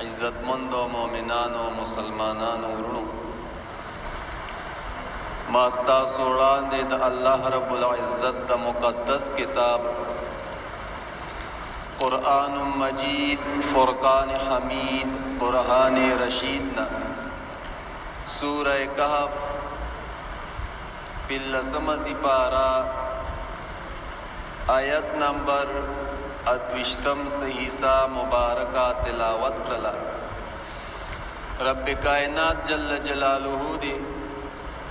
عزتمندو مومنانو مسلمانانو ورونو، ما ستاسو وړاندې د الله رب العزت د مقدس کتاب قرآن مجید فرقان حمید برهان رشید نا سورہ کہف پلسم سپارہ آیت نمبر 28 سے حصہ مبارکہ تلاوت کرلا. رب کائنات جل جلالہ دے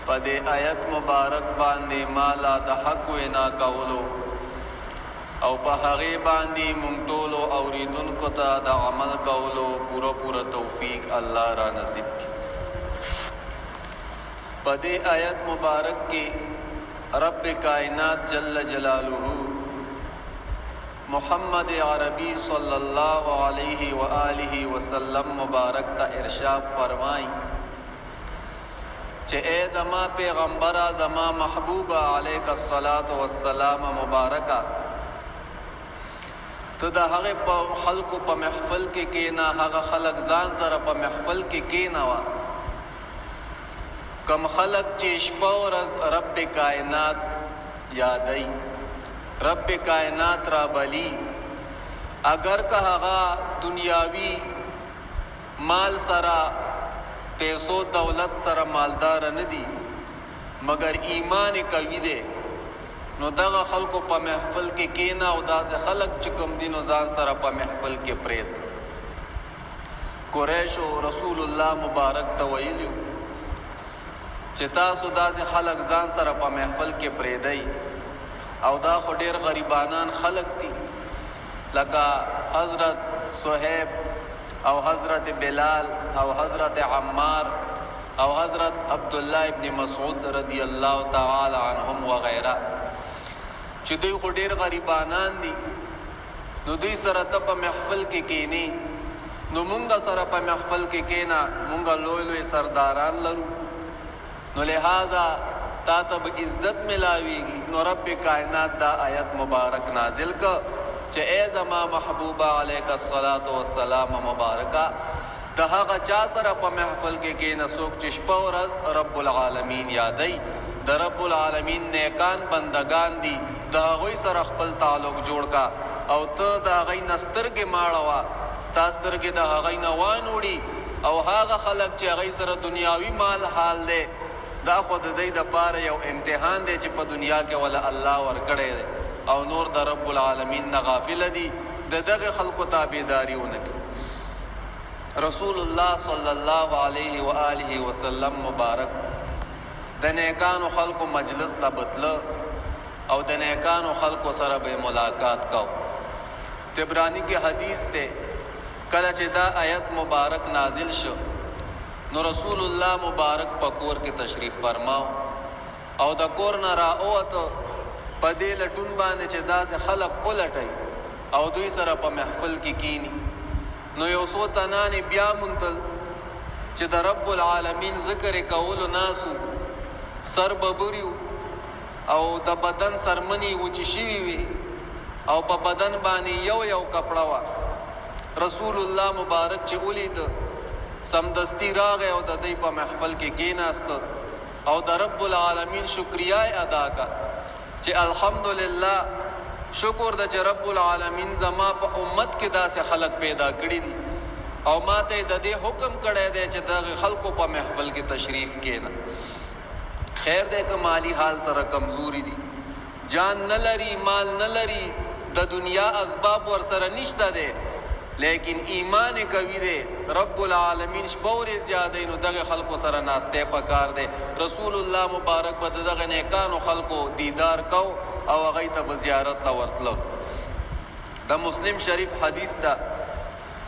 پدے آیت مبارک باندے مالا د حق وینا کولو او په هغه باندې مونږ ټولو اوریدونکو ته د عمل کولو پوره توفیق الله را نصیب کړي. پدې آیت مبارک کې رب کائنات جل جلالہ محمد عربی صلی اللہ علیہ وآلہ وسلم مبارک تا ارشاد فرمائی کہ اے زما پیغمبرہ زما محبوبہ علیک الصلاۃ والسلام مبارکہ تو دا هغه په خلقو په محفل کې کینا هغه خلق ځان سره په محفل کې کینا وا کم خلق چې شپه ورځ رب کائنات یادای رب کائنات را بلی اگر که هغه دنیاوی مال سره پیسو دولت سره مالدار نه دي مگر ایمان قوی دی نو دغه خلکو په محفل کې کینا او داسې خلک چې کوم دینو ځان سره په محفل کې پرېد. قریش او رسول الله مبارک ته ویلو چې تاسو داسې خلک ځان سره په محفل کې پرېدئ او دا خو ډېر غریبانان خلک دي لکه حضرت صہیب او حضرت بلال او حضرت عمار او حضرت عبداللہ ابن مسعود رضی اللہ تعالی عنہم وغیرہ چې دوی خو ډېر غریبانان دي نو دوی سره ته په محفل کې کینی نو مونږ سره په محفل کې کینا مونږ لوی سرداران لرو نو لہذا تا تب عزت ملاویگی. نو رب کائنات دا آیت مبارک نازل کا چې اے زما محبوبہ علیک الصلاۃ والسلام مبارکہ دا هغه چا سره په محفل کې کینا څوک چې شپه ورځ رب العالمین یادای د رب العالمین نیکان بندگان دي د هغوی سره خپل تعلق جوړ کا او ته د هغوی نسترګې ماړه ستا سترګې د هغوی نه وانوړي او هغه خلک چې هغوی سره دنیاوي مال حال دی دا خو د دوی دپاره یو امتحان دی چې په دنیا کې ولا الله ورکړی دی او نور د رب العالمین نه غافل دي د دغه خلکو تابعداري ونه کړي. رسول الله صلی الله علیه و آله وسلم مبارک د نیکانو خلکو مجلس لا بتله او د نیکانو خلکو سره به ملاقات کو. تبرانی کې حدیث ته کله چې دا آیت مبارک نازل شو نو رسول الله مبارک په کور کې تشریف فرماو او د کور نه راووته په دې لټون باندې چې داسې خلق ولټي او دوی سره په محفل کې کینی نو یو څو تنانې بیا منتل چې د رب العالمین ذکر کولو ناسو سر ببریو او د بدن سرمنی وچی شوی وي او په بدن باندې یو کپڑا وا. رسول الله مبارک چې ولید سمدستی راغی او د دې په محفل کې کېناست او د رب العالمین شکریا ادا کا چې الحمدلله شکر د چې رب العالمین زما په امت کې داسې خلق پیدا کړی دي او ماته د دې حکم کړی دی چې دغه خلکو په محفل کې تشریف کېنا. خیر دې که مالی حال سره کمزوري دي جان نه لري مال نه لري د دنیا اسباب ور سره نشته دي لیکن ایمان قوی دی رب العالمین شپورې زیاده نو دغه خلکو سره ناسته پکار دی. رسول الله مبارک به دغه نیکانو خلکو دیدار کو او هغه ته زیارت لا ورتلو. د مسلم شریف حدیث دا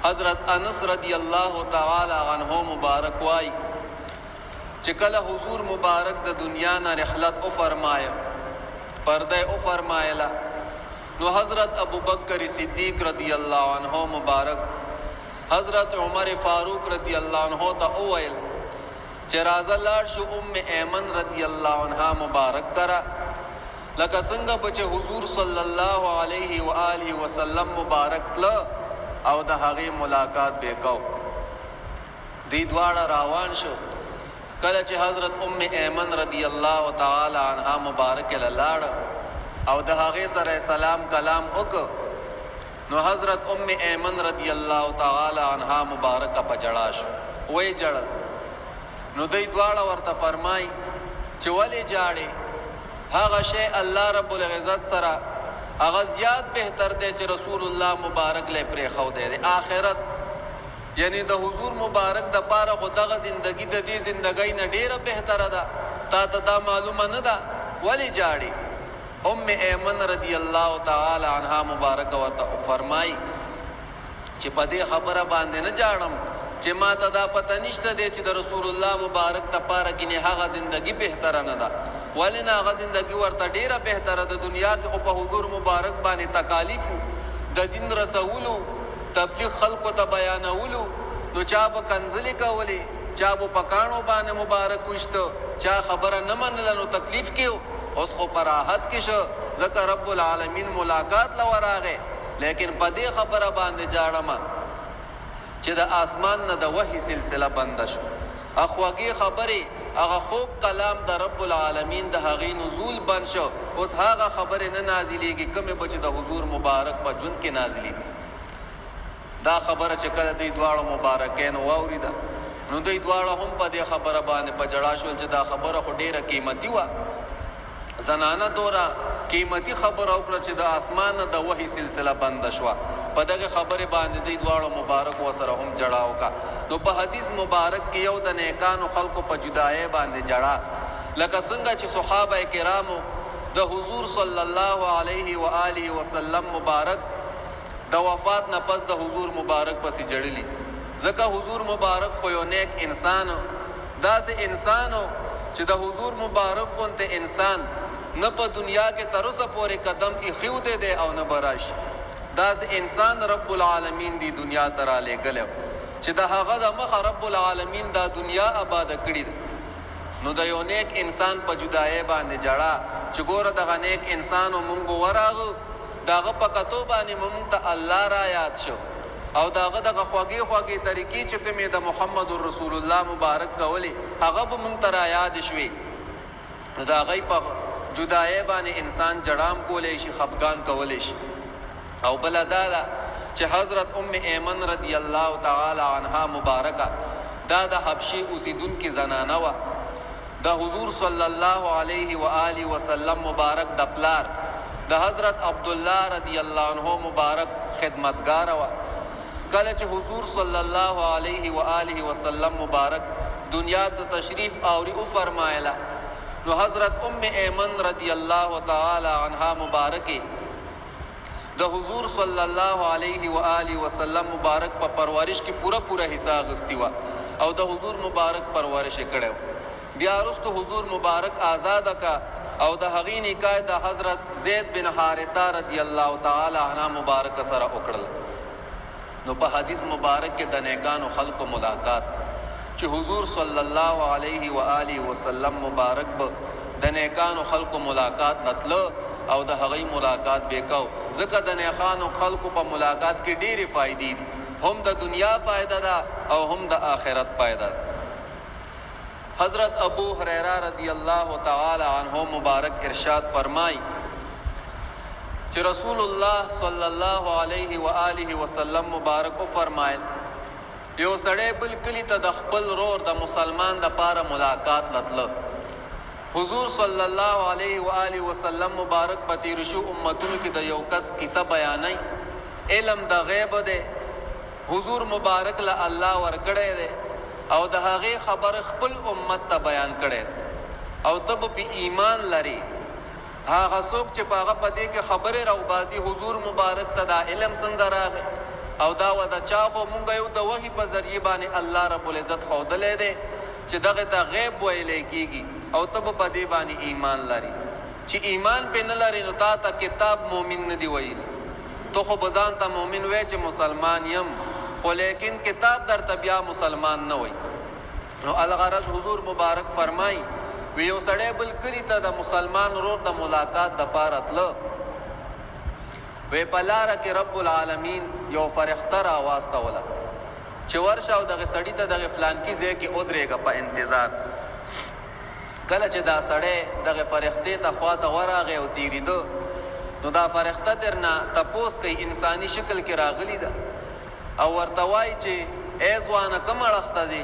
حضرت انس رضی الله تعالی عنہ مبارک وای چې کله حضور مبارک د دنیا نه رحلت او فرمایا پرده او فرمایلا نو حضرت ابو بکر صدیق رضی اللہ عنہ مبارک حضرت عمر فاروق رضی اللہ عنہ تا اویل چراز اللہ شو ایمن رضی اللہ عنہ مبارک کرا لکه څنګه چې حضور صلی الله علیه و آله وسلم مبارک تل او د هغه ملاقات وکاو دی دواړه روان شو. کله چې حضرت ام ایمن رضی الله تعالی عنها مبارک لاړ او د هغه سره سلام کلام وکړ، نو حضرت ام ایمن رضی الله تعالی عنها مبارک په جړا شو، وای جړل. نو دی دواړه ورته فرمای چې ولې جاړې؟ هغه شی الله رب العزت سره هغه زیات بهتر دی چې رسول الله مبارک له پرې خو دی. آخرت یعنی د حضور مبارک د پاره خو دغه زندگی د دې زندګۍ نه ډیره بهتره ده. تا ته دا معلومه نه ده؟ ولې جاړې؟ ام ایمن رضی الله تعالی عنها مبارک ورته فرمای چې په دې خبره باندې نه جاړم چې ما ته دا پته نشته دی چې د رسول الله مبارک ته پاره کې نه هغه زندگی بهتره نه ده. ولې نه؟ هغه زندگی ورته ډیره بهتره ده. دنیا کې خو په حضور مبارک باندې تکالیف د دین رسولو، تبلیغ خلقو ته بیانولو، نو چا به کنځلې کولې، چا به پکانو باندې مبارک وشته، چا خبره نه منله نو تکلیف کېو. اوس خو په راحت کې شو ځکه رب العالمین ملاقات له ورغې. لیکن په دې خبره باندې جاړم چې د آسمان نه د وحی سلسله بند شو. اخواږي خبرې هغه خوب کلام د رب العالمین د هغې نزول بند شو. اوس هغه خبرې نه نازلېږي کومې به چې د حضور مبارک په ژوند کې نازلېږي. دا خبره چې کله دوی دواړو مبارکین واورېده نو دوی دواړه هم په دې خبره باندې په جړا شول چې دا خبره خو ډیره قیمتي وه. زنانه دوره قیمتي خبره وکړه چې د اسمان د وحی سلسله بند شوه. په دغه خبره باندې دوی دواړو مبارک وسره هم جړا وکړه. نو په حدیث مبارک کې یو د نیکانو خلقو په جدایۍ باندې جړا، لکه څنګه چې صحابه کرامو د حضور صلی الله علیه و آله وسلم مبارک د وفات نه پس د حضور مبارک پسې جړلی. ځکه حضور مبارک خو یو نیک انسان، داسې انسانو چې د حضور مبارک غونته انسان نه په دنیا کې تر اوسه پورې قدم ایښیو دی او نه به راشي. داسې انسان رب العالمین دی دنیا ته رالیږلی چې د هغه د مخه رب العالمین دا دنیا آباده کړې ده. نو د یو نیک انسان په جدایۍ باندې جړا چې ګوره دغه نیک انسانو مونږ ورغو، داغه په کتو باندې مونږ ته الله را یاد شو او داغه دغه خوږې خوږې طریقې چې کومې د محمد رسول الله مبارک کولې هغه به مونږ ته را یاد شوي. نو د هغې په جدایۍ باندې انسان جړام کولی شي، خفګان کولی شي. او بله دا ده چې حضرت ام ایمن رضی الله تعالی عنها مبارکه دا د حبشي اوسیدونکې زنانه وه. د حضور صلی الله علیه و آله وسلم مبارک د پلار د حضرت عبدالله رضی الله عنه مبارک خدمتګاره وه. کله چې حضور صلی الله علیه و آله وسلم مبارک دنیا ته تشریف آوری او فرمایله، نو حضرت ام ایمن رضی الله تعالی عنها مبارکه د حضور صلی الله علیه و آله وسلم مبارک په پرورش کې پورا حصہ غستی و او د حضور مبارک پرورش کړو. بیا وروسته حضور مبارک آزاد کا او د هغې نکاح د حضرت زید بن حارثه رضی الله تعالی عنہ مبارک سره وکړل. نو په حدیث مبارک کې د نیکانو خلقو ملاقات چې حضور صلی الله علیه و آله وسلم مبارک به د نیکانو خلقو ملاقات لتله او د هغې ملاقات به کو. ځکه د نیکانو خلقو په ملاقات کې ډېرې فائدې دي، هم د دنیا فائدہ ده او هم د آخرت فائدہ ده. حضرت ابو هریرہ رضی الله تعالی عنہ مبارک ارشاد فرمای چې رسول الله صلی الله علیه و آله وسلم مبارک فرمایل یو سړی بل کلی ته د خپل رور د مسلمان د پاره ملاقات لتله. حضور صلی الله علیه و آله وسلم مبارک په تیر شو امتونو کې د یو کس کیسه بیانای. علم د غیب دی، حضور مبارک له الله ورکړی دی او د هغې خبر خپل امت ته بیان کړی او ته به په ایمان لري. هغه څوک چې په هغه په دې کې خبرې راوباسي حضور مبارک ته دا علم څنګه راغی او دا و د چا خو مونږ یو د وحي په ذریعه باندې الله رب العزت ښودلی دی چې دغه ته غیب ویلی کېږي او ته به په دې باندې ایمان لري. چې ایمان پې نه لري نو تا ته کتاب مؤمن نه دی ویلی. تو خو به ځان ته مؤمن وی چې مسلمان یم، خو لیکن کتاب در ته بیا مسلمان نه وی. نو الغرض حضور مبارک فرمای وی یو سړی بل کلی ته د مسلمان ورور د ملاقات د پاره تله. وی په لاره کې رب العالمین یو فرښته راواستوله. چې ورشه او دغه سړی ته دغه فلانکی ځای کې ودرېږه په انتظار. کله چې دا سړی دغه فرښتې ته خواته ورغی او تېرېده، نو دا فرښته ترنه تپوس کوي انساني شکل کې راغلی ده او ورته وایي چې ای ځوانه کوم اړخ ته ځې؟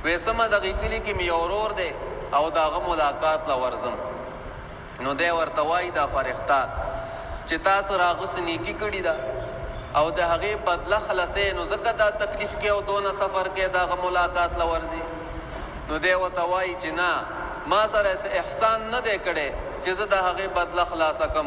وایي سمه دغې کلي کې مې یو ورور دی او د هغه ملاقات له ورځم. نو دی ورته وایي دا فرښته چې تاسو راغوسې نیکي کړې ده او د هغې بدله خلاصې، نو ځکه دا تکلیف کې او دونه سفر کې د هغه ملاقات له ورځي. نو دی ورته وایي چې نه، ما سره احسان نه دی کړی چې زه د هغې بدله خلاصه کم،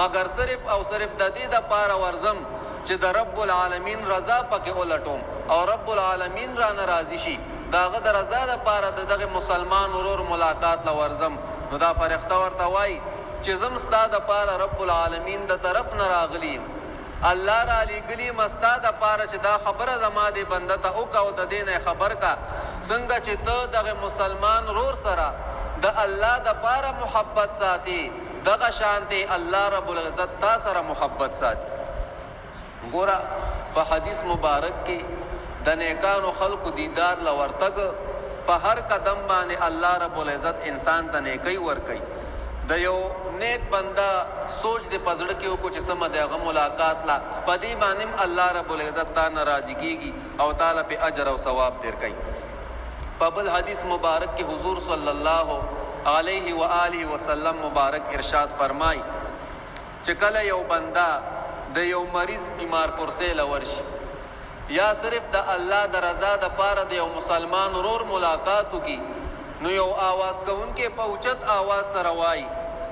مګر صرف او صرف د دې دپاره ورځم چې د رب العالمین رضا پکې ولټوم او رب العالمین رانه راضي شي، د هغه د رضا دپاره د دغه مسلمان ورور ملاقات له ورځم. نو دا فرښته ورته وایي چې زم ستا دپاره رب العالمین د طرف نه راغلی یم، الله را لېږلي یم ستا دپاره چې دا خبره زما دې بنده ته وکړه او د دې نه خبر کا څنګه چې ته دغه مسلمان ورور سره د الله دپاره محبت ساتي، دغه شانتې الله رب العزت تا سره محبت ساتي. ګوره په حدیث مبارک کې د نیکانو خلقو دیدار له ورتګ په هر قدم باندې الله رب العزت انسان ته نیکۍ ورکوي. د یو نیک بنده سوچ دې په زړه کې وکړو چې سمه د هغه ملاقات لا په دې باندې الله رب العزت تا نه راضي کېږي او تعالی په اجر او ثواب درکوي. په بل حدیث مبارک کې حضور صلی الله علیه و آله وسلم مبارک ارشاد فرمای چې کله یو بنده د یو مریض بیمار پرسې له ورشي یا صرف د الله د رضا دپاره د یو مسلمان ورور ملاقات وکړي، نو یو آواز کوونکی په اوچت آواز سره وایي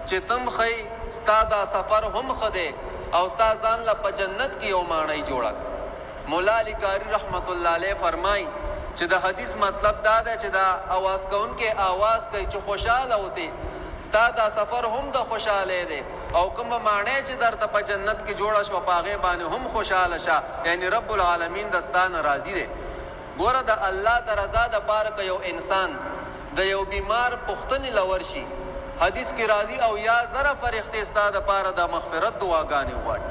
چې تم خی ستا دا سفر هم ښه دی او ستا ځان له په جنت کې یو ماڼۍ جوړه کړه. مولا علی قاري رحمت الله علیه فرمایي چې د حدیث مطلب دا دی چې دا آواز کوونکی آواز کوي چې خوشحاله اوسې، ستا دا سفر هم د خوشحالۍ دی او کومه ماڼۍ چې درته په جنت کې جوړه شوه په هغې باندې هم خوشحاله شه، یعنی رب العالمین د ستا نه راضي دی. ګوره د الله د رضا دپاره که یو انسان د یو بیمار پوښتنې له ورشي، حدیث کې راځي او یا زره فرښتې ستا دپاره د مغفرت دعاګانې غواړي.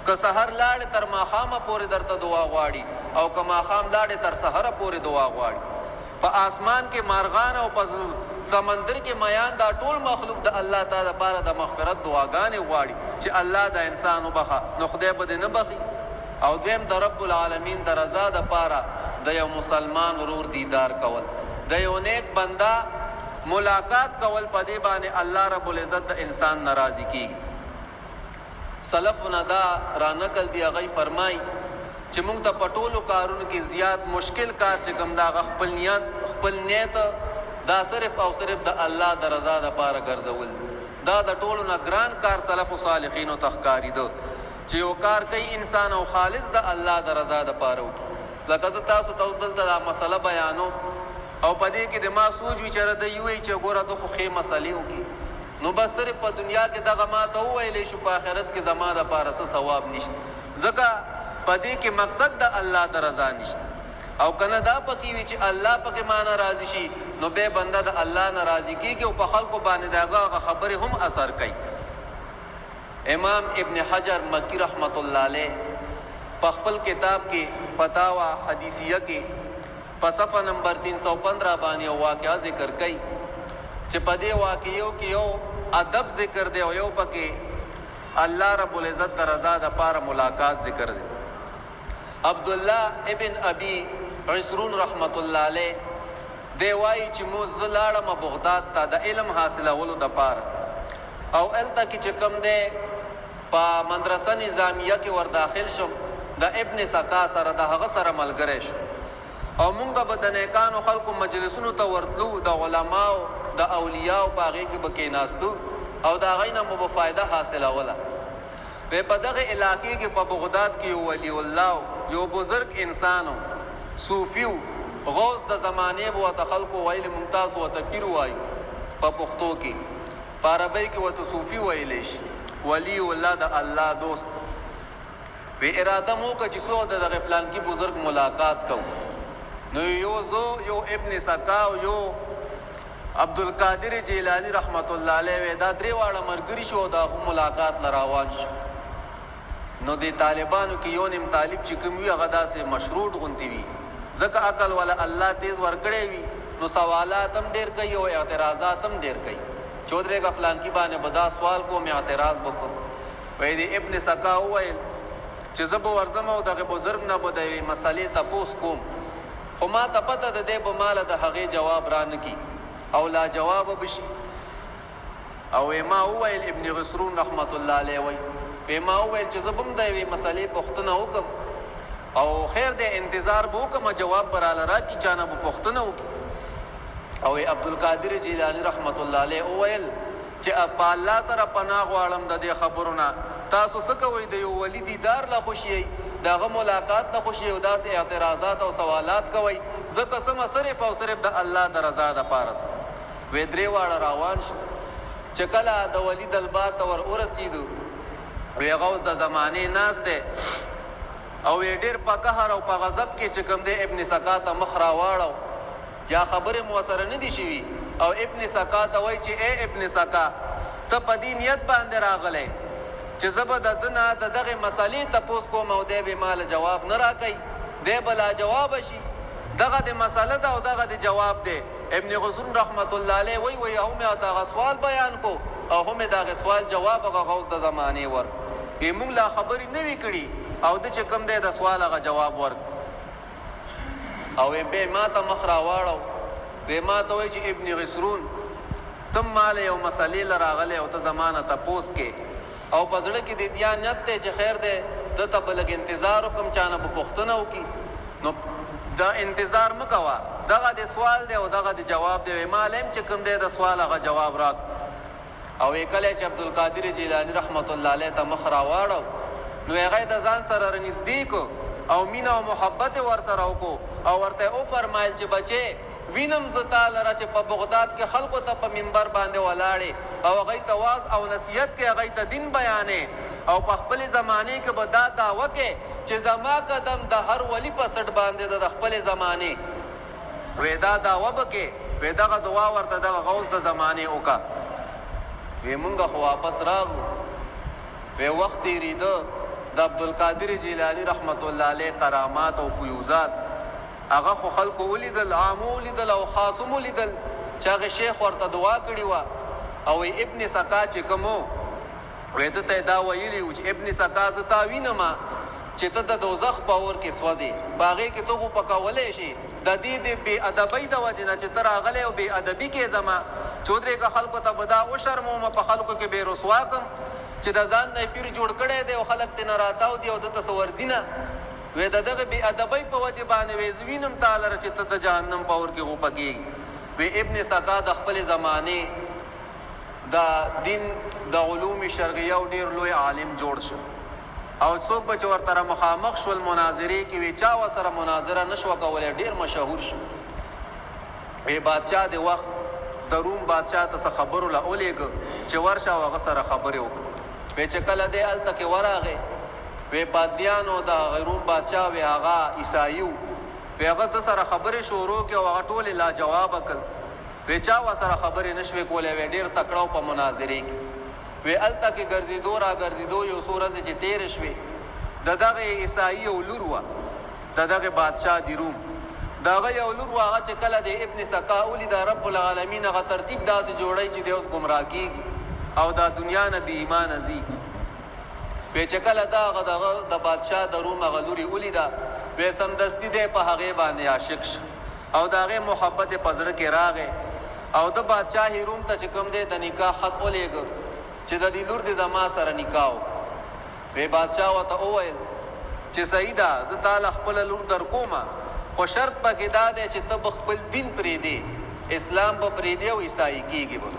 که سحر لاړې تر ماښامه پورې درته دعا غواړي او که ماښام لاړې تر سحره پورې دعا غواړي. په آسمان کې مارغان او په سمندر کې میان دا ټول مخلوق د الله تعالی دپاره د مغفرت دعاګانې غواړي چې الله د انسان وبخه، نو خدای به دې نه بخي. او دویم د رب العالمین د رضا دپاره د یو مسلمان ورور دیدار کول، د یو نیک بنده ملاقات کول، په دې باندې الله رب العزت د انسان ناراضي کیږي. سلفونه دا را نقل دی، هغوی فرمایي چې موږ ته په ټولو کارونو کې زیات مشکل کار چې کوم د هغه خپل نیت دا صرف او صرف د الله د رضا دپاره ګرځول، دا د ټولو نه ګران کار سلفو صالحینو ته ښکارېده چې یو کار کوي انسان او خالص د الله د رضا دپاره وکړي. لکه زه تاسو ته اوس دلته دا مسله بیانوم او په دې کې د ما سوچ وي چې دی وایي چې ګوره ده خو ښې مسلې وکړي، نو بس صرف په دنیا کې دغه ما ته وویلی شو، په آخرت کې زما دپاره څه ثواب نشته، ځکه په دې کې مقصد د الله د رضا نشته. او کنه دا پکې وي چې الله پکې مانه راضي شي، نو بیا بنده د الله نه راضي کېږي او په خلکو باندې د هغه خبرې هم اثر کوي. امام ابن حجر مکی رحمت الله علیه په خپل کتاب کې فتاوا حدیثیه کې په صفحه نمبر 315 باندې یو واقعه ذکر کوي چې په دې واقعو کې یو ادب ذکر دی او یو پکې الله رب العزت د رضا دپاره ملاقات ذکر دی. عبدالله ابن ابي عسرون رحمت الله علیه دی وایي چې مو زه لاړم بغداد ته د علم حاصلولو دپاره، او هلته کې چې کوم دی په مدرسه نظامیه کې ور داخل شم، د ابن سقا سره د هغه سره ملګری شو او مونږ به د نیکانو خلکو مجلسونو ته ورتلو، د علماو د اولیاو په هغې کې به کېناستو او د هغوی نه مو به فایده حاصلوله. په دغه علاقې کې په بغداد کې یو ولی الله یو بزرگ انسانو صوفیو غوث د زمانې به ورته خلکو ویل مونږ تاسو ورته پیر وایو په پښتو کې، په عربۍ کې ورته صوفي ویلی شي، ولی الله د الله دوست. وی اراده مو وکړه چې څو د دغه فلانکي بزرګ ملاقات کوو، نو یو ابن سقا او یو عبدالقادر جیلانی رحمت الله علیه دا درې واړه ملګري شو، دا ملاقات له روان شو. نو د طالبانو کې یو نیم طالب چې کوم وي هغه داسې مشروط غوندې وي ځکه عقل ولا الله تیز ورکړی وي نو سوالات هم ډېر کوي او اعتراضات هم ډېر کوي. چودرے کا فلان کی باندې بدا سوال کو میں اعتراض وکم. وای دی ابن سکا وویل چې زه به ورځم او دغه بزرګ نه به د مسلې تپوس کوم، خو ما ته پته ده دی به ماله د هغې جواب را نه کي او لا جواب بشي. او ما وویل ابن غسرون رحمت الله علیه وی ما وویل چې زه به هم د یوې مسلې پوښتنه وکم او خیر دی انتظار به وکم جواب به راله راکړي، چا نه به پوښتنه وکړي. او عبدالقادر جیلانی رحمت الله علیه وویل چې په الله سره پناه غواړم د دې خبرو نه. تاسو څه کوئ؟ د یو ولی دیدار له خوشی یئ، دغه ملاقات له خوشی او داسې اعتراضات او سوالات کوئ. زه قسمه صرف او صرف د الله د رضا دپاره سم. وی درې واړه روان شو چې کله د ولی دلبار ته ور ورسېدو وی غوث د زمانې ناست دی او وی ډېر په قهر او په غضب کې چې کوم دی ابن سکا ته مخ راواړو یا خبرې مو سره نه دي شوي او ابن سکا ته وایي چې ای ابن سکا ته په دې نیت باندې راغلی چې زه به د ده نه د دغې مسلې تپوس کوم او دی به ماله جواب نه راکوي، دی به لا جوابه شي. دغه د مسله ده او دغه د جواب دی. ابن غسرون رحمت الله علیه وایي هم یې دغه سوال بیان کو او هم یې دغه سوال جواب هغه غوث د زمانې ورک. موږ لا خبرې نه وي کړي او د چې کوم دی د سوال هغه جواب ورک. او به ما ته مخ راواړو به ما ته وایي چې ابن غسرون تم ماله یو مسلې له راغلی او ته زمانه تپوس کې او په زړه کې د دیا نیت دی چې خیر دی ده ته به لږ انتظار وکړم، چا نه به پوښتنه وکړي. نو دا انتظار مه کوه، دغه د سوال دی او دغه د جواب دی. ما له هم چې کوم دی د سوال هغه جواب راک. او کله چې عبدالقادر جیلانی رحمت الله علیه ته مخ راواړو نو هغه د ځان سره رنږدې کو او مینه او محبت ورسره وکړو او ورته وفرمایل چې بچې وینم زه تا لره چې په بغداد کې خلکو ته په منبر باندې ولاړې او هغوی ته واز او نصیحت کې هغوی ته دین بیانې او په خپلې زمانې کې به دا دعوه کې چې زما قدم د هر ولی په سټ باندې د خپلې زمانې وی دا دعوه به کې وی دغه دعا ورته دغه غوث د زمانې وکړه. وی مونږ خو واپس راغلو وی وخت تېرېده د عبدالقادر جیلانی رحمت الله علیه کرامات او فیوزات هغه خو خلکو ولیدل، عامو ولیدل او خاصم ولیدل چې هغه شیخ ورته دعا کړې وه. او ابن سکا چې کوم وی ده ته دا ویلي و چې ابن سکا زه تا وینم چې ته د دوزخ په اور کې سوځې، په هغې کې ته خو پکولی شي. د دې د بې ادبۍ د وجې نه چې ته راغلی او بې ادبي کې زما چودرېږه خلکو ته به دا وشرموم، په خلکو کې بې رسوا کړم چې د ځان نه پیر جوړ کړی دی او خلک ترې نه راتاو دي او ده ته څه ورځي نه. وی د دغه بې ادبۍ په وجې باندې وی زه وینم تا لره چې ته د جهنم په اور کې غوپه کېږي. وی ابن سکا د خپلې زمانې د دین د علوم شرعیه او ډېر لوی عالم جوړ شو او څوک به چې ورته مخامخ شول مناظرې کې وی چا ورسره مناظره نه شوه کولی، ډېر مشهور شو. وی بادشاه د وخت د روم بادشاه ته څه خبرو له ولېږه چې ورشه او هغه سره خبرې وکړو. وی چې کله دی هلته کې ورغی وی پادریانو د روم بادشاه وی هغه عیسایي و، وی هغه ده سره خبرې شروع کړې او هغه ټولې لا جوابه کړل. وی چا ورسره خبرې نه شوې کولی، وی ډېر تکړه و په مناظرې کې. وی هلته کې ګرځېدو را ګرځېدو یو څو ورځې چې تېرې شوې د دغه عیسایي یو لور وه د دغه بادشاه د روم د هغه یو لور وه. هغه چې کله د ابن سکا ولیده رب العالمین هغه ترتیب داسې جوړی چې دی اوس ګمراه کېږي او دا دنیا نه بې ایمانه ځي. وی چې کله دغه د بادشاه د روم هغه لورې ولیده وی سمدستي دی په هغې باندې عاشق شو او د هغې محبت یې په زړه کې راغی او د بادشاه روم ته چې کوم دی د نکاح خط ولېږه چې د دې لور دې د ما سره نکاح وکړه. وی بادشاه ورته وویل چې صحیح ده زه تاله خپله لور در کومه، خو شرط پکې دا دی چې ته به خپل دین پرېږدې، اسلام به پرېږدې او عیسایي کېږي به.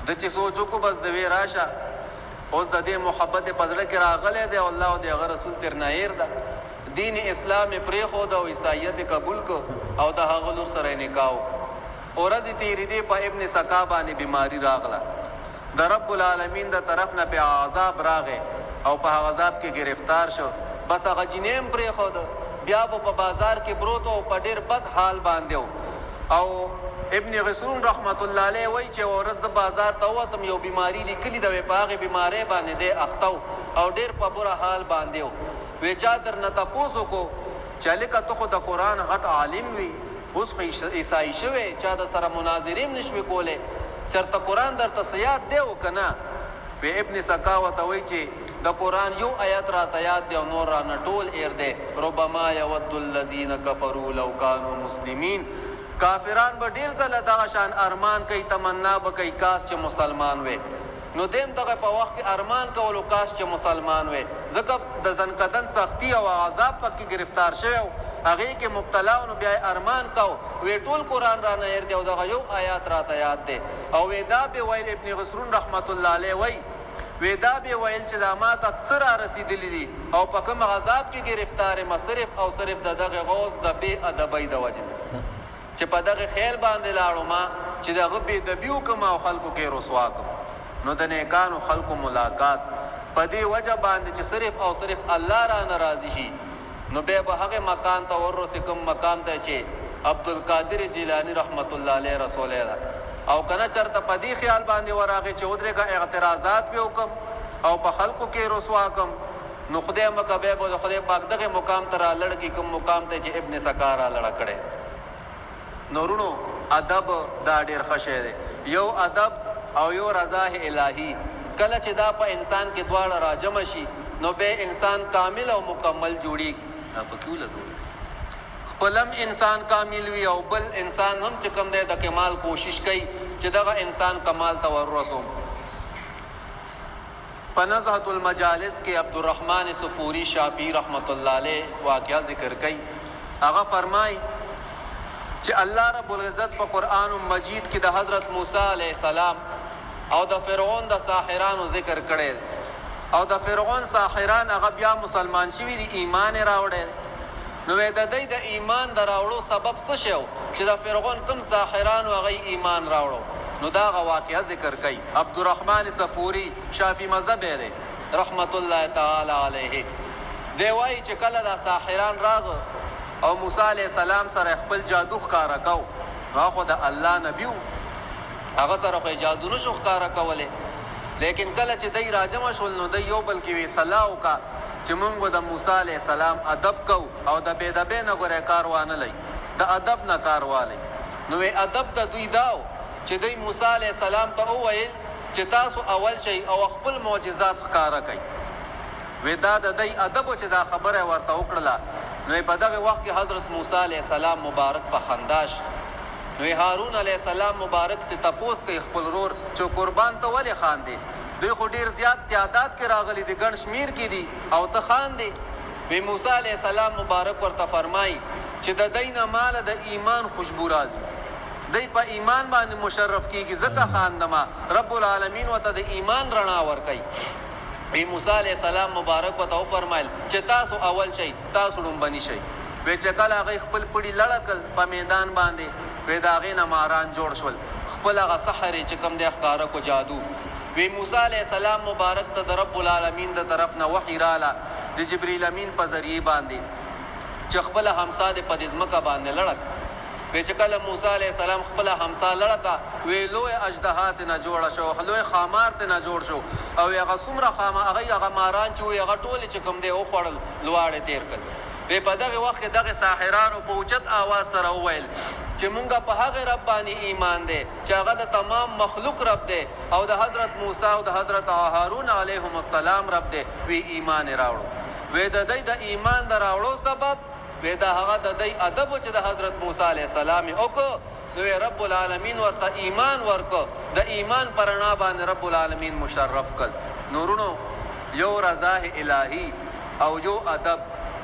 ده چې سوچ وکړو بس د وی راشه اوس د دې محبت په زړه کې راغلی دی او الله او د هغه رسول ترنه هېر ده، دین اسلام یې پرېښود او عیسایت یې قبول کړ او د هغه لور سره یې نکاح وکړه. ورځې تېرېدې په ابن سکا باندې بیماري راغله، د رب العالمین د طرف نه پې عذاب راغی او په هغه عذاب کې گرفتار شو. بس هغه جینۍ هم پرېښوده، بیا به په بازار کې پروت او په ډېر بد حال باندې و. او ابن غسرون رحمت الله علیه وایي چې ورځ زه بازار ته ووتم یو بیماري لیکلي ده، په هغې بیمارۍ باندې دی اخته او ډېر په بره حال باندې و. وی چا درنه تپوس وکړو چې لکه ته خو د قرآن غټ عالم وي، اوس خو عیسائی شوی، چا د سره مناظرې هم نشوې کولی، چېرته قرآن درته څه یاد دی او که نه؟ وی ابن سکا ورته وایي چې د قرآن یو آیت راته یاد دی او نور رانه ټول ایر دی. ربما یود الذین کفروا لو کانوا مسلمین. کافران به ډېر ځله دغه شان ارمان کوي، تمنا به کوي کاش چې مسلمان وي. نو دیم دغه په وخت کې ارمان کولو کاش چې مسلمان وي، ځکه د زنکدن سختی او عذاب پکې گرفتار شوی او هغې کې مبتلا و، نو بیا ارمان کو وی ټول قرآن رانه هېر دی او دغه یو آیات راته یاد دی. او وی دا به ویل ابن غسرون رحمت الله علیه وی وی دا به ویل چې دا ما ته څه را رسېدلي دي او په کوم عذاب کې گرفتار یم، صرف او صرف د دغه غوث د بې ادبۍ د وجې چې په دغه خیل باندې لاړو ما چې دغه بې ادبي وکړم او خلکو کې رسوا کړم. نو د نیکانو خلکو ملاقات په دې وجه باندې چې صرف او صرف الله را ناراضي شي، نو بیا به هغه مکان ته ورسې کوم مقام ته چې عبدالقادر جیلانی رحمت الله علیه رسولی ده، او کنه چرته په دې خیال باندې ورغی چې ودرېږه اعتراضات به وکم او په خلکو کې رسوا کم، نو خدای مکه بیا به د خدای پاک دغه مقام ته را لړ کي، کوم مقام ته چې ابن سکا را لړ کړی. نورونو ادب دا ډېر ښه شی دی، یو ادب او یو رضا الهی. کله چې دا په انسان کې دواړه راجمع شي نو به انسان کامل او مکمل جوړیږي. په کیو لګوي خپلم انسان کامل وي او بل انسان هم چې کوم دی د کمال کوشش کوي چې دغه انسان کمال ته ورسوم. په نزهة المجالس کې عبدالرحمن صفوری شافعی رحمت الله علیه واقعا ذکر کوي. هغه فرمای چې الله رب العزت په قرآن مجید کې د حضرت موسی علیه السلام او د فرعون د ساحرانو ذکر کړی، او د فرعون ساحران هغه بیا مسلمان شوي دي، ایمان یې راوړی. نو د دوی د ایمان د راوړو سبب څه شی و چې د فرعون کوم ساحرانو هغه ایمان راوړو؟ نو دا هغه واقعه ذکر کوي. عبدالرحمن صفوری شافعي مذهب دی رحمت الله تعالی علیه، دی وایي چې کله دا ساحران راغه او موسی علیه السلام سره خپل جادو ښکاره کو، نو هغه د الله نبی و، هغه سره خو جادو نشو ښکاره کولی. لیکن کله چې دی راجمع شول نو دی یو بل کې وی صلاح وکړه چې موږ د موسی علیه السلام ادب کو او د بې ادبۍ نه ګورې کار وانه لئ، د ادب نه کار والی. نو ادب د دوی داو چې دوی موسی علیه السلام ته وویل چې تاسو اول شئ او خپل معجزات ښکاره کئ. وی دا د دوی ادب و چې دا خبره ورته وکړله. نو په دغه وخت کې حضرت موسی علیه السلام مبارک په خنداش، نو هارون علیه السلام مبارک ته تپوس کوي خپل ورور چې قربان ته ولې خاندې؟ دوی خو ډېر زیات تعداد کې راغلي دي، ګڼ شمیر کې دي او ته خاندې؟ وی موسی علیه السلام مبارک ورته فرمایي چې د دوی نه ماله د ایمان خوشبو راځي، دوی په ایمان باندې مشرف کېږي، ځکه خاندمه. رب العالمین ورته د ایمان رڼا ورکوي. وی موسی علیه السلام مبارک ورته وفرمایل چې تاسو اول شئ، تاسو ړومبني شئ. وی چې کله هغې خپل پړي لړه کړل په میدان باندې، وی د هغې نه ماران جوړ شول، خپل هغه سحر یې چې کوم دی ښکاره کو جادو. وی موسی علیه السلام مبارک ته د رب العالمین د طرف نه وحی راله د جبریل امین په ذریعې باندې چې خپله همسا دې په دې ځمکه باندې لړک. وی چې کله موسی علیه السلام خپله همسا لړکه، وی لوی اژدها ترنه جوړه شو، لوی خامار ترنه جوړ شو، او هغه څومره هغه ماران چې وي هغه ټولې چې کوم دی وخوړل، لواړې تېر کړل. وی په دغه وخت کې دغه ساحرانو په اوچت آواز سره وویل چې مونږه په هغه رب باندې ایمان دی چې هغه د تمام مخلوق رب دی او د حضرت موسی او د حضرت هارون علیهم السلام رب دی. وی ایمان یې راوړو. وی د دوی د ایمان د راوړو سبب وی دا هغه د دوی ادب چې د حضرت موسی علیه السلام یې وکړو، نو رب العالمین ورته ایمان ورکړ، د ایمان په رڼا باندې رب العالمین مشرف کړ. نورونو یو رضا الهی او یو ادب.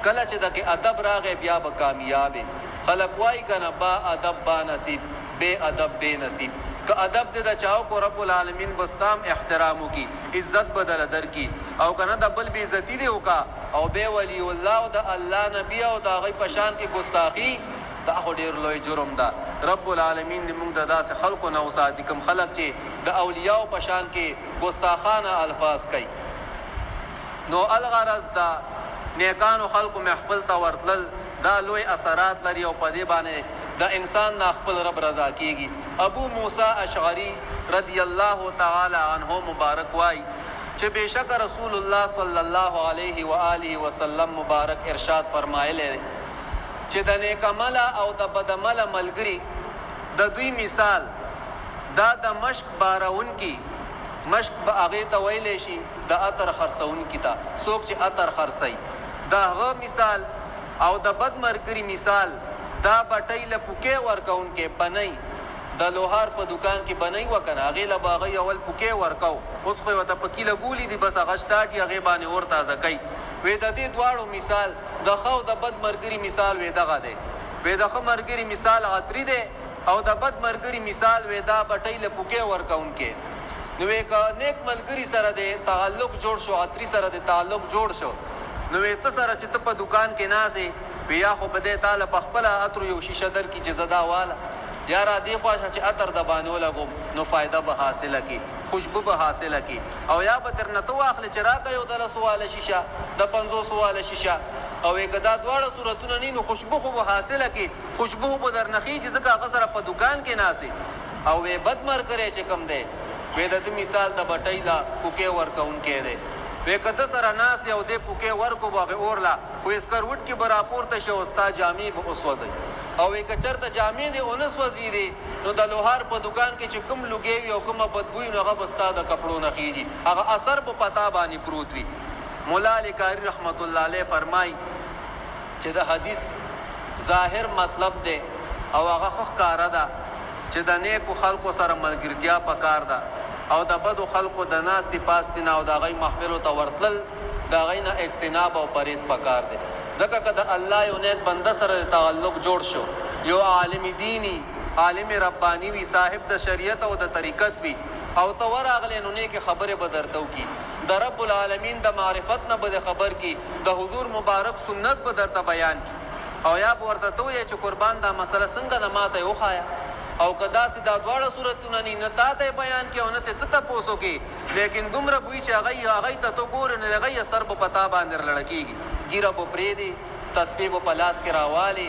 کله چې دغه ادب راغی بیا به کامیابې. خلق وایي که نه با ادب با نصیب، بے ادب بے نصیب. که ادب دې د چاو کو رب العالمین بستام احترام وکي، عزت بدل درکي، او که نه د بل بې عزتي دې وکړه او بې ولی الله او د الله نبي او د هغوی په شان کې ګستاخي، دا خو ډېر لوی جرم ده. رب العالمین دې موږ د داسې خلکو نه وساتي کوم خلک چې د اولیاو په شان کې ګستاخانه الفاظ کوي. نو الغرض دا نیکانو خلقو محفل ته ورتلل دا لوی اثرات لري او په دې باندې د انسان نه خپل رب رضا کیږي. ابو موسی اشعری رضی الله تعالی عنہ مبارک وای چې بشک رسول الله صلی الله علیه و آله وسلم مبارک ارشاد فرمایلی چې د نیک عمله او د بد عمله ملګري د دوی مثال دا د مشک بارون کی مشک به هغې ته ویلی شي د عطر خرڅونکي ته څوک چې عطر خرڅوي د هغه مثال او د بد ملګري مثال دا بټۍ له پوکې ورکوونکی بنۍ د لوهار په دکان کې بنۍ وکنه هغې له به هغې اول پوکې ورکو اوس خو یې ورته په کیله ګولي دي بس هغه سټاټ یې هغې باندې اور تازه کوي وی د دې دواړو مثال د ښه او د بد ملګري مثال وی دغه دی وی د ښه ملګري مثال عطري دی او د بد ملګري مثال وی دا بټۍ له پوکې ورکوونکی نو وی که نیک ملګري سره دی تعلق جوړ شو عطري سره دی تعلق جوړ شو نو وی ته سره چې ته په دکان کې ناست وی یا خو به دی تاله په خپله عطرو یو شیشه درکړي چې زه دا واله یا را دې خوا چې عطر د باندې ولګوم نو فایده به حاصله کړي خوشبو به حاصله کړي او یا به درنه ته واخلې چې راکړه یو د 100 واله شیشه د 50 واله شیشه او که دا دواړه صورتونه نه نو خوشبو خو به حاصله کړي خوشبو به درنه خېږي ځکه هغه سره په دکان کې ناست او وی بد ملګری چې کوم دی وی د مثال د بټۍ له پوکې ورکوونکی دی وی که ده سره ناست او دې پوکې ورکو به هغې اورله خو اسکروټ کې به راپورته شي او ستا جامې به وسوځئ او وی که چېرته جامې دې ونه سوځېدې نو د لوهار په دکان کې چې کوم لوګې وي او کومه بدبوی نو هغه به ستا د کپړو نه خېږي هغه اثر به په تا باندې پروت وي مولا علی کاری رحمت الله علیه فرمایي چې د حدیث ظاهر مطلب دی او هغه خو ښکاره ده چې د نیکو خلکو سره ملګرتیا پکار ده او د بدو خلکو د ناستې پاستې نه او د هغوی محفلو ته ورتلل د هغوی نه اجتناب او پرهیز پکار دی ځکه که د الله یو نیک بنده سره تعلق جوړ شو یو عالم دینی عالم ربانی وي صاحب د شریعت او د طریقت وي او ته ورغلی نو نیکې خبرې به درته وکړي د رب العالمین د معرفت نه به د خبر کړي د حضور مبارک سنت به درته بیان کړي او یا به ورته ته ووایې چې قربان دا مسله څنګه نه ماته یې وښایه او که داسې دا دواړه صورتونه نه تا ته یې بیان کړي او نه ته تپوس وکړي لیکن دومره بوي چې هغوی ته ته ګورې نو د هغوی اثر به په تا باندې لړه کېږي ګیره به پرېږدي تسبیح به په لاس کې راوالې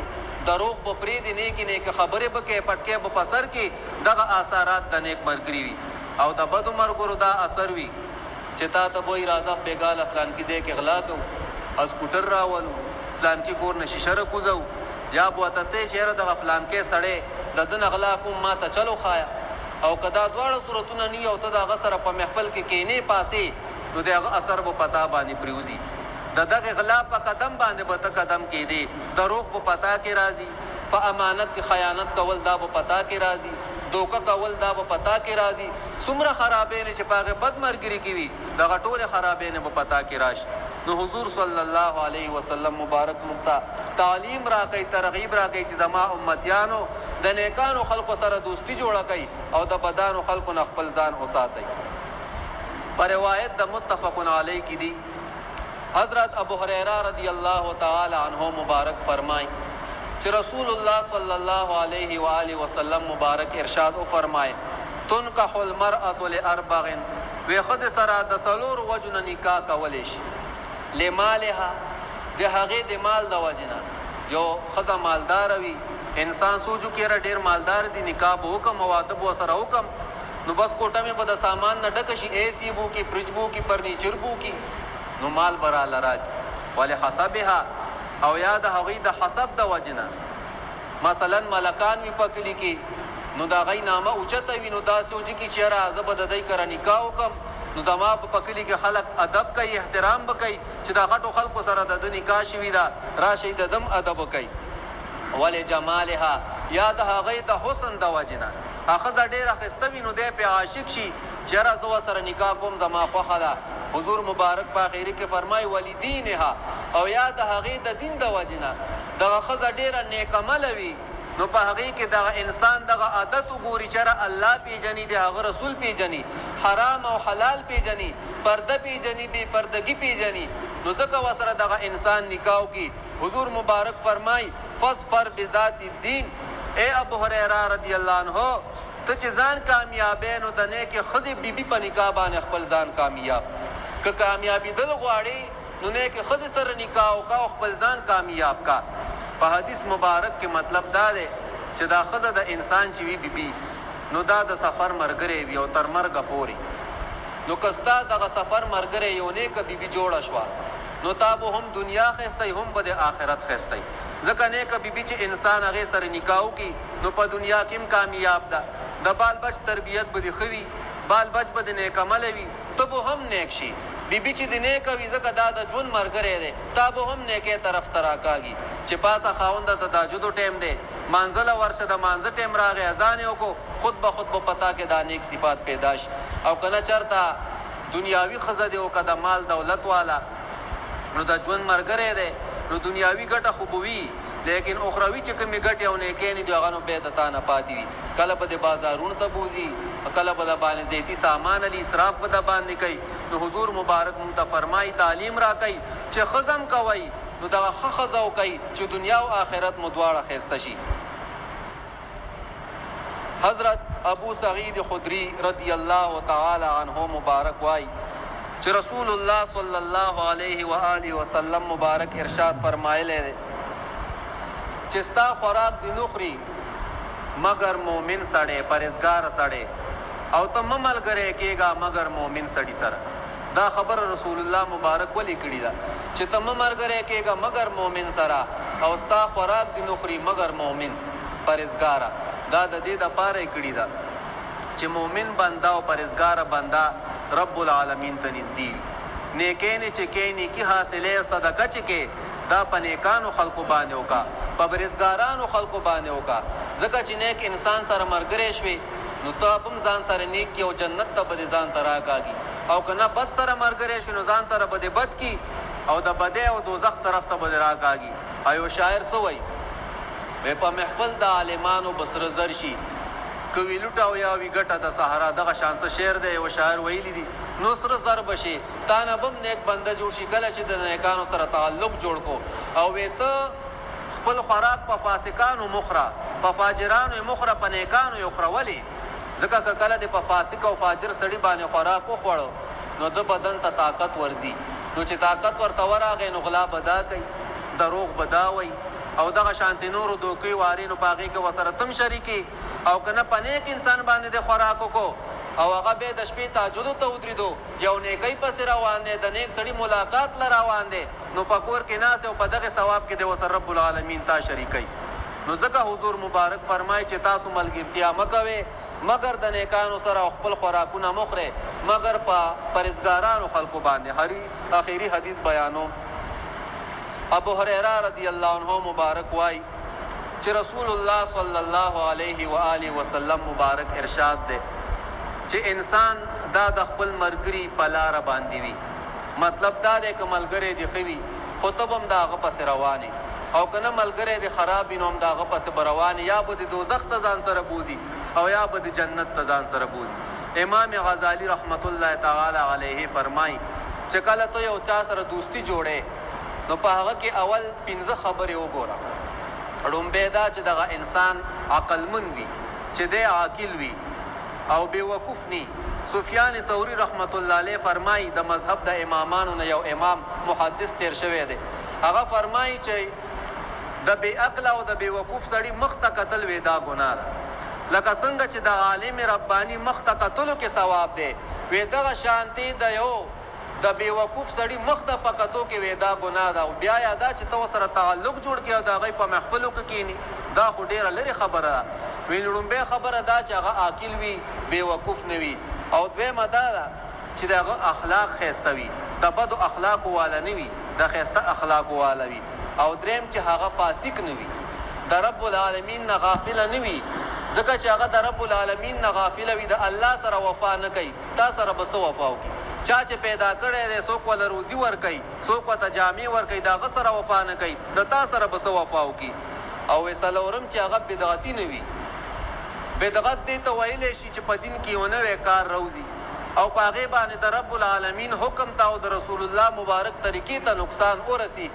دروغ به پرېږدي نیکې نیکې خبرې به کوې پټکې به په سر کې دغه اثارات د نیک ملګري وي او د بدو ملګرو دا اثر وي چې تا ته به وایي راځه بېګاله فلانکي ځای کې غلا کوو اسکوټر راولو فلانکي کور نه شیشه راکوزو یا به ورته ته چې یاره دغه فلانکی سړی د ده نه غلا کوم ما ته چل وښایه او که دا دواړه صورتونه نه او ته د هغه سره په محفل کې کینې پاسې نو د هغه اثر به په تا باندې پرېوځي د دغه غلا په قدم باندې به ته قدم کېدې دروغ به په تا کې راځي په امانت کې خیانت کول دا به په تا کې راځي دوکه کول دا به په تا کې راځي څومره خرابېنې چې په هغې بد ملګري کې وي دغه ټولې خرابېنې به په تا کې راشي نو حضور صلی الله علیه وسلم مبارک موږ ته تعلیم راکوي ترغیب راکوي چې زما امتیانو د نیکانو خلکو سره دوستي جوړه کوي او د بدانو خلکو نه خپل ځان وساتئ په روایت د متفقن علیه کې دي حضرت ابو هریره رضی الله تعالی عنه مبارک فرمای چې رسول الله صلی الله علیه و آله وسلم مبارک ارشاد او فرمای تنکح المرأة لاربع وی خود سره د څلور وجو نه نکاح کولی شي لمالها د هغې د مال د وجې نه یو ښځه مالداره وي انسان سوچو کېره ډېر مالدار دي نکاح به وکړم او واده به ورسره وکړم نو بس کوټه مې به د سامان نه ډکه شي اے سی بو کې فرج بو کې فرنیچر بو کې نو مال به راله راځي ولحسبها او یا د هغوی د حسب د وجې نه مثلا ملکان وي په کلي کې نو د هغوی نامه اوچته وي نو داسې وجې کې چې یاره زه به د دوی کره نکاح وکړم نو زما په کلي کې خلک ادب کوي احترام به کوي چې دا غټو خلکو سره د ده نکاح شوي ده راشئ د دم ادب وکوي ولجمالها یا د هغوی د حسن د وجې نه ښځه ډېره ښایسته وي نو دی پرې عاشق شي چې یاره زه ورسره نکاح کوم زما خوښه ده حضور مبارک په آخري کې فرمایي ولدینها او یا د هغې د دین د وجې نه دغه ښځه ډېره نیکعمله وي نو په هغې کې دغه انسان دغه عادت وګوري چې یاره الله پیژني د هغه رسول پیژني حرام او حلال پیژني پرده پیژني بې پردګي پیژني نو ځکه ورسره دغه انسان نکاح وکړي حضور مبارک فرمایي فاظفر بذات الدین اے ابو هریره رضی الله عنه ته چې ځان کامیابې نو د نیکې ښځې بیبي په نکاح باندې خپل ځان کامیاب که کامیابېدل غواړې نو نیکې ښځې سره نکاح وکړه او خپل ځان کامیاب کا په حدیث مبارک کې مطلب دا دی چې دا ښځه د انسان چې وي بیبي نو دا د سفر ملګری وي او تر مرګه پورې نو که ستا دغه سفر ملګری یو نیکه بیبي جوړه شوه نو تا به هم دنیا ښایستی هم به د آخرت ښایستی ځکه نیکه بیبي چې انسان هغې سره نکاح وکړي نو په دنیا کې هم کامیاب ده. د بال بچ تربیت به دې ښه وي، بال بچ به د نیک عمله وي، ته به هم نیک شي. بیبي چې د نیکه وي ځکه دا د ژوند ملګری دی، تا به هم نیکۍ طرف ته راکاږي چې پاسه خاونده ته تهجدو ټیم دی، مانځله ورشه د مانځه ټیم راغی اذان یې وکړو، خود به پتا کې دا نیک صفات پیدا شي. او که نه چېرته دنیاوي ښځه دی او که د مال دولت والا نو د ژوند ملګری دی، نو دنیاوي ګټه خو به وي لیکن اخروي چې کومې ګټې او نیکۍ نه دي هغه نو بیا د تا نه پاتې وي. کله به د بازارونو ته بوځي، کله به د باندې زیتي سامان علي اسراف به د باندې کوي. نو حضور مبارک مونږ ته فرمایي تعلیم را کوي چې ښځه هم کوئ نو دغه ښه ښځه وکئ چې دنیا او آخرت مو دواړه ښایسته شي. حضرت ابو سعید خدری رضی الله تعالی عنه مبارک وای چې رسول الله صلی الله علیه و آله وسلم مبارک ارشاد فرمایلی دی چې ستا خوراک دې نه خوري مگر مومن سړی، پرهیزګار سړی، او ته مه ملګری کېږه مگر مومن سړي سره. دا خبر رسول الله مبارک ولې کړې ده چې ته مه ملګری کېږه مگر مومن سره، او ستا خوراک دې نه خوري مگر مومن پرهیزګاره. دا د دې دپاره یې کړې ده چې مومن بنده او پرهیزګاره بنده رب العالمین ته نږدې وي. نیکۍ نه چې کې نیکي حاصلې، صدقه چې کې دا په نیکانو خلکو باندې وکړه، په پرهیزګارانو خلکو باندې وکړه. ځکه چې نیک انسان سره ملګری شوې نو ته هم ځان سره نیک کړي او جنت ته به دې ځان ته راکاږي. او که نه بد سره ملګری شوې نو ځان سره به دې بد کړي او د بدۍ او دوزخ طرف ته به دې راکاږي. او یو شاعر څه وایي په محفل د عالمانو به سره زر شي، که وي لوټه او یا وي ګټه د صحرا. دغه شان څه شعر دی یو شاعر ویلی دي. نو سره زر به شي، تا نه به هم نیک بنده جوړ شي کله چې د نیکانو سره تعلق جوړ کو. او وی ته خپل خوراک په فاسقانو مخوره، په فاجرانو یې مخوره، په نیکانو یې وخوره. ولې؟ ځکه که کله دې په فاسق او فاجر سړي باندې خوراک وخوړو نو د بدن ته طاقت ورځي. نو چې طاقت ورته ورغی نو غلا به دا کوي، دروغ به دا وایي، او دغه شانتې نورو دوکې واري نو په هغې کې ورسره تم شریکې. او که نه په نیک انسان باندې د خوراک وکړو او هغه بیا د شپې تهجدو ته ودرېدو، یو نیکۍ پسې روان دی، د نیک سړي ملاقات له روان دی، نو په کور کې ناست او په دغه ثواب کې د ورسره رب العالمین تا شریکوي. نو ځکه حضور مبارک فرمایي چې تاسو ملګرتیا مه کوئ مګر د نیکانو سره او خپل خوراکونه مه خورئ مګر په پرهیزګارانو خلکو باندې. آخري حدیث بیانوم. ابو هریره رضی الله عنه مبارک وای چې رسول الله صلی الله علیه و آله وسلم مبارک ارشاد دی چې انسان دا د خپل ملګري په لاره باندې وي. مطلب دا دی که ملګری دې ښه وي خو ته به هم د هغه پسې روان او که نه ملګری دې خراب وي نو هم د هغه پسې به روان، یا به د دوزخ ته ځان سره بوځي او یا به د جنت ته ځان سره بوځي. امام غزالی رحمت الله تعالی علیه فرمایي چې کله ته یو چا سره دوستی جوړې نو په هغه کې اول 15 خبرې وګوره. ړومبی دا چې دغه انسان عقلمند وي، چې دی عاقل وي او بېوقوف ني. سفیان ثوری رحمت الله علیه فرمایي د مذهب د امامانو نه یو امام محدث تیر شوی دی، هغه فرمایي چې د بې عقل او د بېوقوف سړي مخ ته کتل وی دا ګناه ده، لکه څنګه چې د عالم رباني مخ ته کتلو کې ثواب دی، وی دغه شانتي د یو د بېوقوف سړي مخ ته په کتو کې وی دا ګناه ده. او بیا یا دا چې ته ورسره تعلق جوړ کړې او د هغوی په محفلو کې کښېني، دا خو ډېره لرې خبره ده. وی لومبۍ خبره دا چې هغه عاقل وي، بېوقوف نه وي. او دویمه دا ده چې د هغه اخلاق ښایسته وي، د بدو اخلاقو والا نه وي، د ښایسته اخلاقو والا وي. او دریم چې هغه فاسق نه وي، د رب العالمین نه غافله نه وي، ځکه چې هغه د رب العالمین نه غافله وي، د الله سره وفا نه کوي. تا سره به څه وفا وکړي؟ چا چې پیدا کړی دی څوک وله روزي ورکوي، څوک ورته جامې ورکوي، د هغه سره وفا نه کوي، د تا سره به څه وفا وکړي؟ او څلورم چې هغه بدعتي نه وي. بدعت دې ته ویلی شي چې په دین کې یو نوی کار روزي او په هغې باندې د رب العالمین حکم ته او د رسول الله مبارک طریقې ته نقصان ورسي،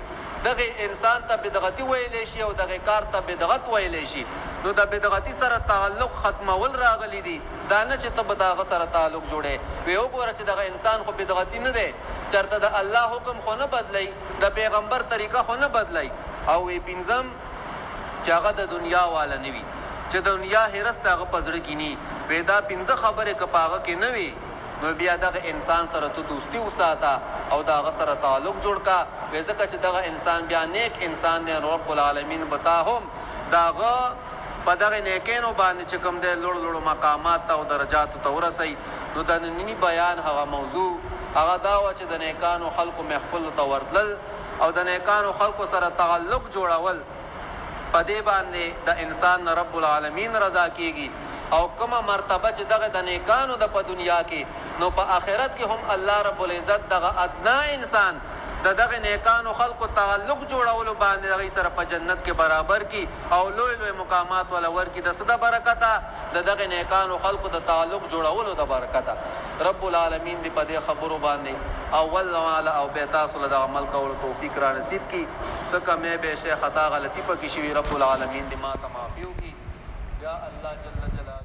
دغه انسان ته بدعتي ویلی شي او دغه کار ته بدعت ویلی شي. نو د بدعتي سره تعلق ختمول راغلی دي، دا نه چې ته به د هغه سره تعلق جوړې. وی وګوره چې دغه انسان خو بدعتي نه دی، چېرته د الله حکم خو نه بدلی، د پیغمبر طریقه خو نه بدلی. او وی پنځم چې هغه د دنیا والا نه وي، چې د دنیا حرص د هغه په زړه کې ني. وی دا 15 خبرې که په هغه کې نه وي نو بیا دغه انسان سره ته دوستی وساته او دغه سره تعلق جوړ کا ځکه چې دغه انسان بیا نیک انسان دی رب العالمین بتاهم دغه په دغه نیکینو باندې چې کوم دی لوړ لوړ مقامات او درجات ته ورسي نو د نننی بیان هغه موضوع هغه دا و چې د نیکانو خلقو محفل ته ورتلل او د نیکانو خلقو سره تعلق جوړول په دې باندې د انسان رب العالمین رضا کیږي او کومه مرتبه چې دغه د نیکانو د په دنیا کې نو په آخرت کې هم الله رب العزت دغه ادنا انسان دغه نیکانو خلقو تعلق جوړولو باندې هغه سره په جنت کې برابر کی او لوی لوی مقامات ولا ورکی د صدا برکته دغه نیکانو خلقو د تعلق جوړولو د برکته رب العالمین دې په دې خبرو باندې اول والا او به تاسو له عمل کولو توفیق را نصیب کی څکه مې به شیخ خطا غلطی په کې شوی رب العالمین دې ما ته معافیو کی یا الله جل جلاله